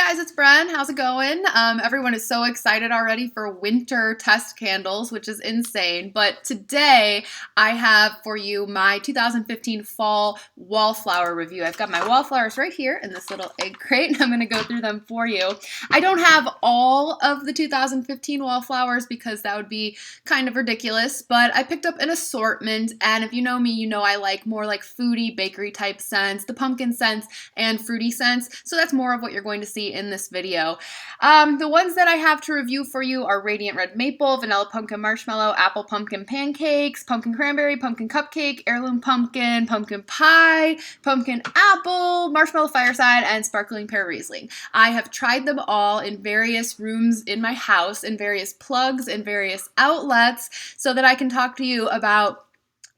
guys, it's Bren. How's it going? Everyone is so excited already for winter test candles, which is insane. But today I have for you my 2015 fall wallflower review. I've got my wallflowers right here in this little egg crate, and I'm going to go through them for you. I don't have all of the 2015 wallflowers because that would be kind of ridiculous, but I picked up an assortment, and if you know me, you know I like more like foodie, bakery type scents, the pumpkin scents, and fruity scents, so that's more of what you're going to see in this video. The ones that I have to review for you are Radiant Red Maple, Vanilla Pumpkin Marshmallow, Apple Pumpkin Pancakes, Pumpkin Cranberry, Pumpkin Cupcake, Heirloom Pumpkin, Pumpkin Pie, Pumpkin Apple, Marshmallow Fireside, and Sparkling Pear Riesling. I have tried them all in various rooms in my house, in various plugs, in various outlets, so that I can talk to you about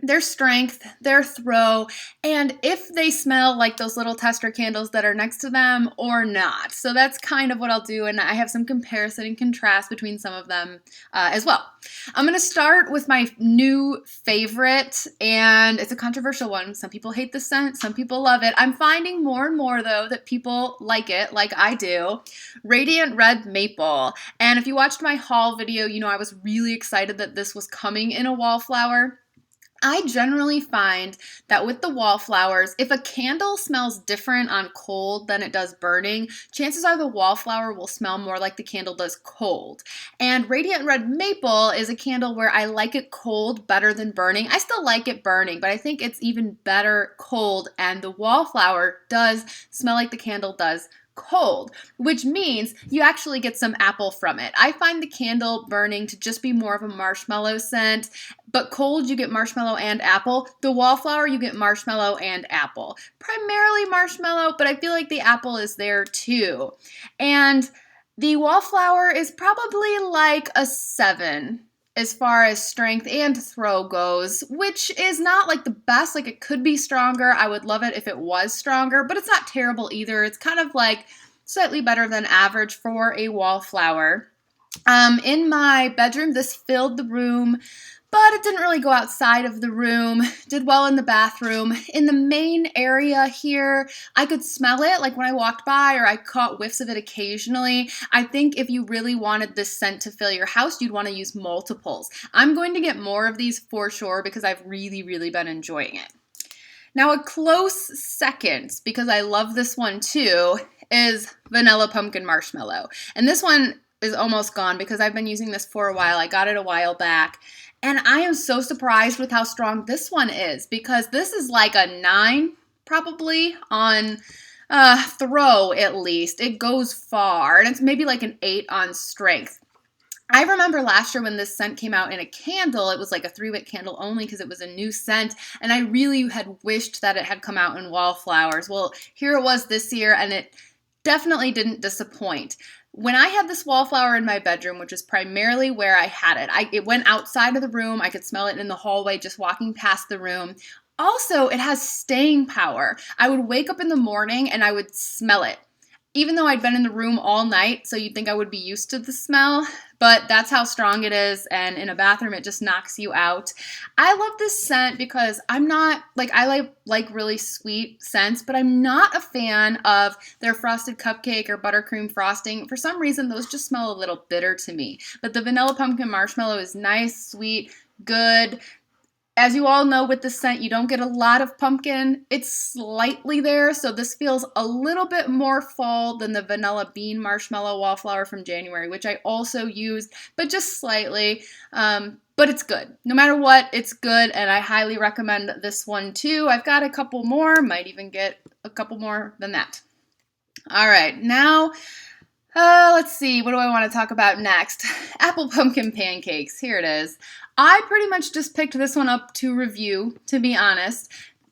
their strength, their throw, and if they smell like those little tester candles that are next to them or not. So that's kind of what I'll do, and I have some comparison and contrast between some of them as well. I'm going to start with my new favorite, and it's a controversial one. Some people hate the scent, some people love it. I'm finding more and more, though, that people like it, like I do. Radiant Red Maple. And if you watched my haul video, you know I was really excited that this was coming in a wallflower. I generally find that with the wallflowers, if a candle smells different on cold than it does burning, chances are the wallflower will smell more like the candle does cold. And Radiant Red Maple is a candle where I like it cold better than burning. I still like it burning, but I think it's even better cold, and the wallflower does smell like the candle does cold, which means you actually get some apple from it. I find the candle burning to just be more of a marshmallow scent, but cold you get marshmallow and apple. The wallflower you get marshmallow and apple. Primarily marshmallow, but I feel like the apple is there too. And the wallflower is probably like a 7 as far as strength and throw goes, which is not like the best. Like, it could be stronger. I would love it if it was stronger, but it's not terrible either. It's kind of like slightly better than average for a wallflower. In my bedroom, this filled the room, but it didn't really go outside of the room. Did well in the bathroom. In the main area here, I could smell it like when I walked by, or I caught whiffs of it occasionally. I think if you really wanted this scent to fill your house, you'd want to use multiples. I'm going to get more of these for sure because I've really, really been enjoying it. Now, a close second, because I love this one too, is Vanilla Pumpkin Marshmallow. And this one is almost gone because I've been using this for a while. I got it a while back. And I am so surprised with how strong this one is, because this is like a 9 probably on throw at least. It goes far, and it's maybe like an 8 on strength. I remember last year when this scent came out in a candle, it was like a 3-wick candle only because it was a new scent, and I really had wished that it had come out in wallflowers. Well, here it was this year, and it definitely didn't disappoint. When I had this wallflower in my bedroom, which is primarily where I had it, it went outside of the room. I could smell it in the hallway just walking past the room. Also, it has staying power. I would wake up in the morning and I would smell it, even though I'd been in the room all night, so you'd think I would be used to the smell, but that's how strong it is, and in a bathroom, it just knocks you out. I love this scent because I'm not, I like really sweet scents, but I'm not a fan of their frosted cupcake or buttercream frosting. For some reason, those just smell a little bitter to me, but the Vanilla Pumpkin Marshmallow is nice, sweet, good. As you all know, with this scent, you don't get a lot of pumpkin. It's slightly there, so this feels a little bit more fall than the Vanilla Bean Marshmallow Wallflower from January, which I also used, but just slightly. But it's good. No matter what, it's good, and I highly recommend this one too. I've got a couple more, might even get a couple more than that. All right, now let's see, what do I want to talk about next? Apple Pumpkin Pancakes, here it is. I pretty much just picked this one up to review, to be honest.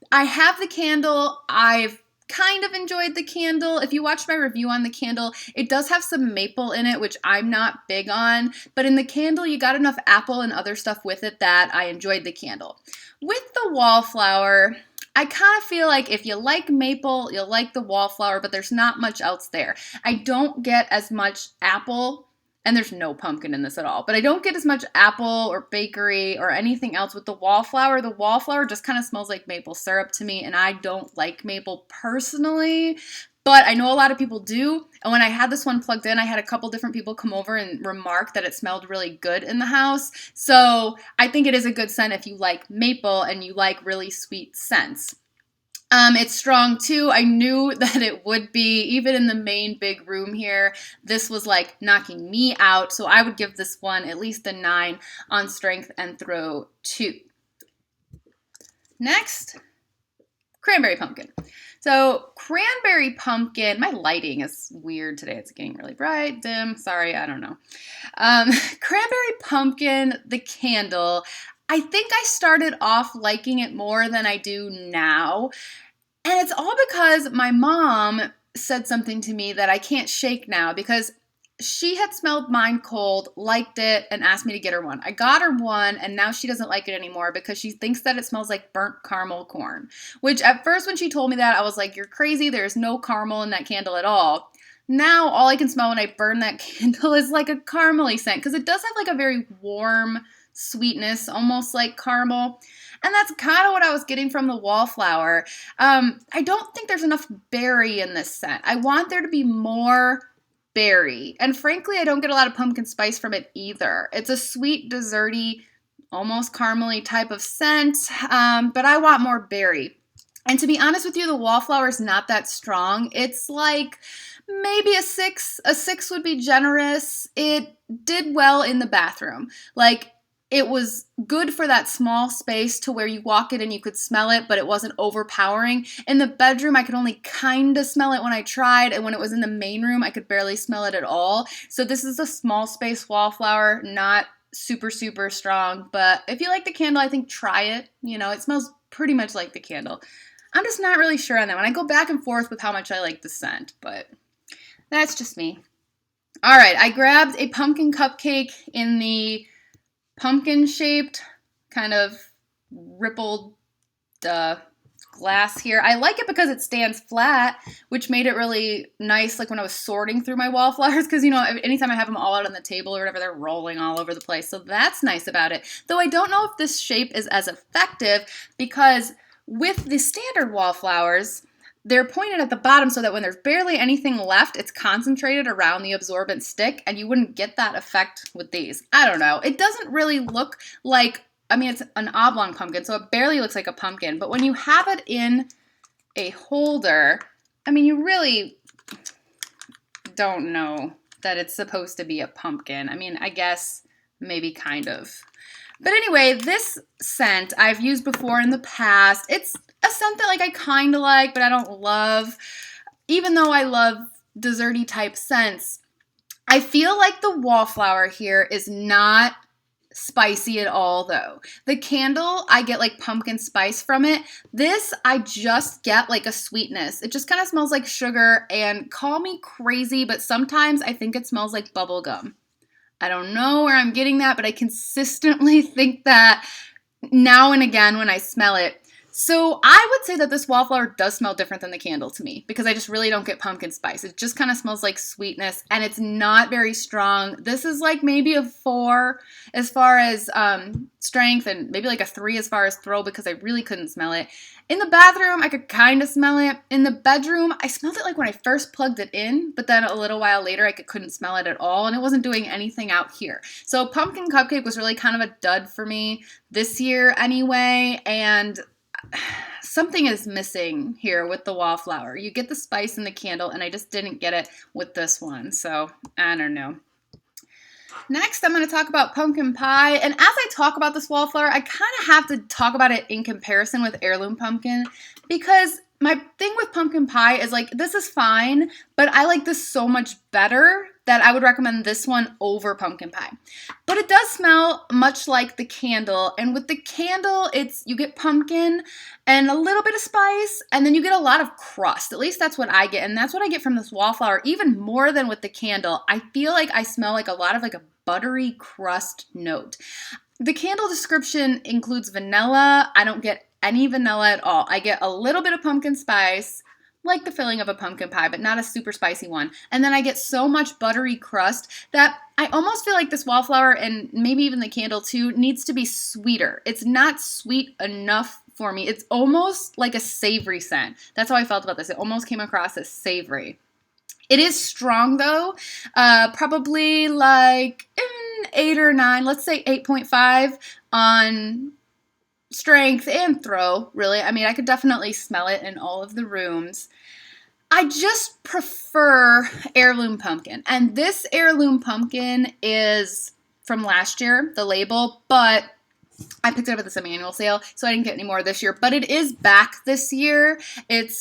I have the candle. I've kind of enjoyed the candle. If you watched my review on the candle, it does have some maple in it, which I'm not big on. But in the candle, you got enough apple and other stuff with it that I enjoyed the candle. With the wallflower, I kind of feel like if you like maple, you'll like the wallflower, but there's not much else there. I don't get as much apple, and there's no pumpkin in this at all, but I don't get as much apple or bakery or anything else with the wallflower. The wallflower just kind of smells like maple syrup to me, and I don't like maple personally, but I know a lot of people do. And when I had this one plugged in, I had a couple different people come over and remark that it smelled really good in the house. So I think it is a good scent if you like maple and you like really sweet scents. It's strong too. I knew that it would be, even in the main big room here. This was like knocking me out. So I would give this one at least a 9 on strength and throw 2. Next, Cranberry Pumpkin. So Cranberry Pumpkin, my lighting is weird today. It's getting really bright, dim, sorry, I don't know. Cranberry Pumpkin, the candle, I think I started off liking it more than I do now. And it's all because my mom said something to me that I can't shake now, because she had smelled mine cold, liked it, and asked me to get her one. I got her one, and now she doesn't like it anymore because she thinks that it smells like burnt caramel corn. Which at first when she told me that, I was like, you're crazy, there's no caramel in that candle at all. Now all I can smell when I burn that candle is like a caramely scent, because it does have like a very warm sweetness, almost like caramel. And that's kind of what I was getting from the Wallflower. I don't think there's enough berry in this scent. I want there to be more berry. And frankly, I don't get a lot of pumpkin spice from it either. It's a sweet, desserty, almost caramely type of scent, but I want more berry. And to be honest with you, the Wallflower is not that strong. It's like maybe a 6. A 6 would be generous. It did well in the bathroom. Like, it was good for that small space to where you walk in and you could smell it, but it wasn't overpowering. In the bedroom, I could only kind of smell it when I tried, and when it was in the main room, I could barely smell it at all. So this is a small space Wallflower, not super, super strong, but if you like the candle, I think try it. You know, it smells pretty much like the candle. I'm just not really sure on that one. I go back and forth with how much I like the scent, but that's just me. All right, I grabbed a pumpkin cupcake in the pumpkin-shaped, kind of rippled glass here. I like it because it stands flat, which made it really nice, like when I was sorting through my Wallflowers, because, you know, anytime I have them all out on the table or whatever, they're rolling all over the place, so that's nice about it. Though I don't know if this shape is as effective, because with the standard Wallflowers, they're pointed at the bottom so that when there's barely anything left, it's concentrated around the absorbent stick, and you wouldn't get that effect with these. I don't know. It doesn't really look like, I mean, it's an oblong pumpkin, so it barely looks like a pumpkin, but when you have it in a holder, I mean, you really don't know that it's supposed to be a pumpkin. I mean, I guess maybe kind of. But anyway, this scent I've used before in the past. It's a scent that like I kind of like, but I don't love. Even though I love desserty type scents, I feel like the Wallflower here is not spicy at all though. The candle, I get like pumpkin spice from it. This, I just get like a sweetness. It just kind of smells like sugar, and call me crazy, but sometimes I think it smells like bubble gum. I don't know where I'm getting that, but I consistently think that now and again when I smell it. So I would say that this Wallflower does smell different than the candle to me, because I just really don't get pumpkin spice. It just kind of smells like sweetness, and it's not very strong. This is like maybe a 4 as far as strength, and maybe like a 3 as far as throw, because I really couldn't smell it. In the bathroom, I could kind of smell it. In the bedroom, I smelled it like when I first plugged it in, but then a little while later, I couldn't smell it at all, and it wasn't doing anything out here. So Pumpkin Cupcake was really kind of a dud for me this year anyway, and something is missing here with the Wallflower. You get the spice in the candle, and I just didn't get it with this one, so I don't know. Next, I'm going to talk about pumpkin pie, and as I talk about this Wallflower, I kind of have to talk about it in comparison with Heirloom Pumpkin, because my thing with pumpkin pie is like, this is fine, but I like this so much better that I would recommend this one over pumpkin pie. But it does smell much like the candle, and with the candle, you get pumpkin and a little bit of spice, and then you get a lot of crust. At least that's what I get, and that's what I get from this Wallflower, even more than with the candle. I feel like I smell like a lot of like a buttery crust note. The candle description includes vanilla. I don't get any vanilla at all. I get a little bit of pumpkin spice, like the filling of a pumpkin pie, but not a super spicy one. And then I get so much buttery crust that I almost feel like this Wallflower, and maybe even the candle too, needs to be sweeter. It's not sweet enough for me. It's almost like a savory scent. That's how I felt about this. It almost came across as savory. It is strong though, probably like 8 or 9, let's say 8.5 on strength and throw, really. I mean, I could definitely smell it in all of the rooms. I just prefer Heirloom Pumpkin. And this Heirloom Pumpkin is from last year, the label, but I picked it up at the semi-annual sale, so I didn't get any more this year. But it is back this year. It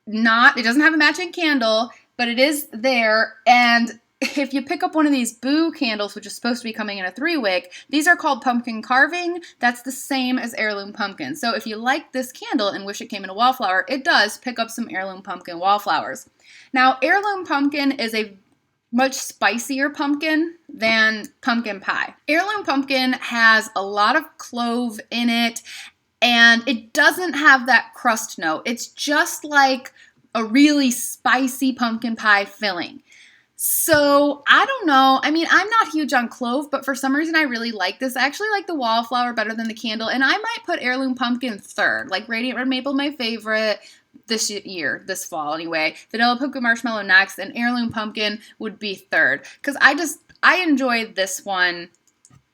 doesn't have a matching candle, but it is there. And if you pick up one of these Boo candles, which is supposed to be coming in a 3-wick, these are called pumpkin carving. That's the same as Heirloom Pumpkin. So if you like this candle and wish it came in a wallflower, it does pick up some Heirloom Pumpkin wallflowers. Now, Heirloom Pumpkin is a much spicier pumpkin than pumpkin pie. Heirloom Pumpkin has a lot of clove in it, and it doesn't have that crust note. It's just like a really spicy pumpkin pie filling. So, I don't know. I mean, I'm not huge on clove, but for some reason I really like this. I actually like the wallflower better than the candle, and I might put Heirloom Pumpkin third. Like Radiant Red Maple, my favorite this year, this fall anyway. Vanilla Pumpkin Marshmallow next, and Heirloom Pumpkin would be third. Because I enjoy this one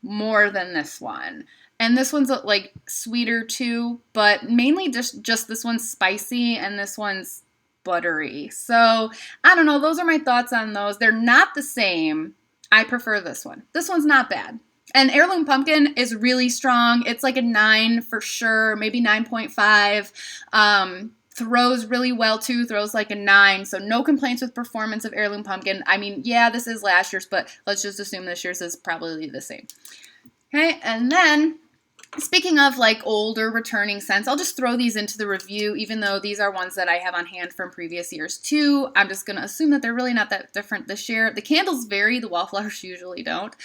more than this one. And this one's like sweeter too, but mainly just this one's spicy and this one's buttery. So, I don't know. Those are my thoughts on those. They're not the same. I prefer this one. This one's not bad. And Heirloom Pumpkin is really strong. It's like a 9 for sure, maybe 9.5. Throws really well too. Throws like a 9. So no complaints with performance of Heirloom Pumpkin. I mean, yeah, this is last year's, but let's just assume this year's is probably the same. Okay, and then speaking of like older returning scents, I'll just throw these into the review, even though these are ones that I have on hand from previous years too. I'm just going to assume that they're really not that different this year. The candles vary, the wallflowers usually don't.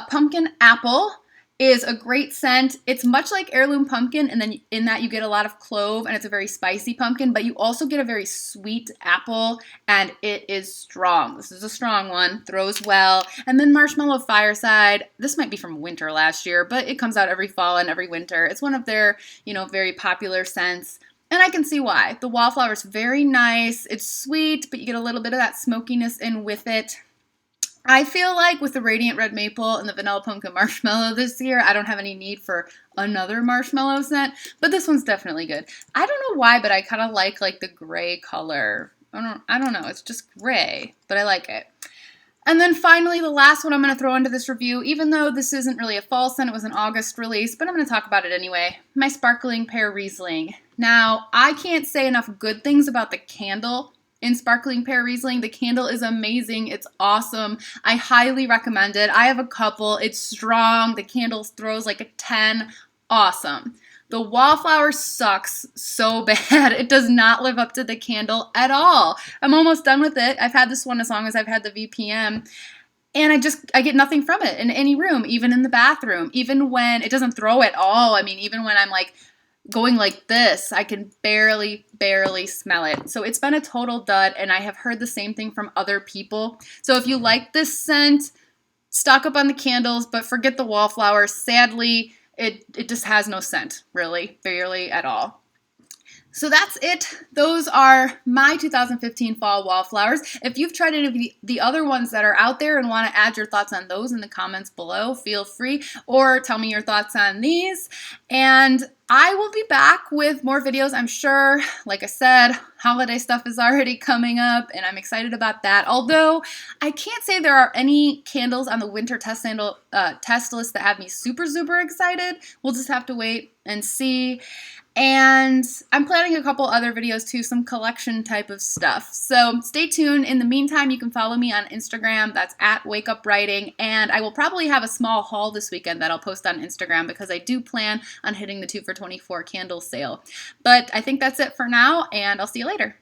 Pumpkin Apple is a great scent. It's much like Heirloom Pumpkin, and then in that you get a lot of clove, and it's a very spicy pumpkin, but you also get a very sweet apple, and it is strong. This is a strong one, throws well. And then Marshmallow Fireside. This might be from winter last year, but it comes out every fall and every winter. It's one of their, very popular scents. And I can see why. The wallflower is very nice. It's sweet, but you get a little bit of that smokiness in with it. I feel like with the Radiant Red Maple and the Vanilla Pumpkin Marshmallow this year, I don't have any need for another marshmallow scent, but this one's definitely good. I don't know why, but I kind of like the gray color. I don't know. It's just gray, but I like it. And then finally, the last one I'm going to throw into this review, even though this isn't really a fall scent, it was an August release, but I'm going to talk about it anyway. My Sparkling Pear Riesling. Now, I can't say enough good things about the candle in Sparkling Pear Riesling. The candle is amazing. It's awesome. I highly recommend it. I have a couple. It's strong. The candle throws like a 10. Awesome. The wallflower sucks so bad. It does not live up to the candle at all. I'm almost done with it. I've had this one as long as I've had the VPM. And I get nothing from it in any room, even in the bathroom, even when it doesn't throw at all. I mean, even when I'm like going like this, I can barely smell it. So it's been a total dud, and I have heard the same thing from other people. So if you like this scent, stock up on the candles, but forget the wallflower. Sadly, it just has no scent, really, barely at all. So that's it. Those are my 2015 fall wallflowers. If you've tried any of the other ones that are out there and want to add your thoughts on those in the comments below, feel free, or tell me your thoughts on these. And I will be back with more videos, I'm sure. Like I said, holiday stuff is already coming up, and I'm excited about that. Although, I can't say there are any candles on the winter test list that have me super excited. We'll just have to wait and see. And I'm planning a couple other videos too, some collection type of stuff. So stay tuned. In the meantime, you can follow me on Instagram. That's @WakeUpWriting. And I will probably have a small haul this weekend that I'll post on Instagram because I do plan on hitting the 2 for $24 candle sale. But I think that's it for now, and I'll see you later.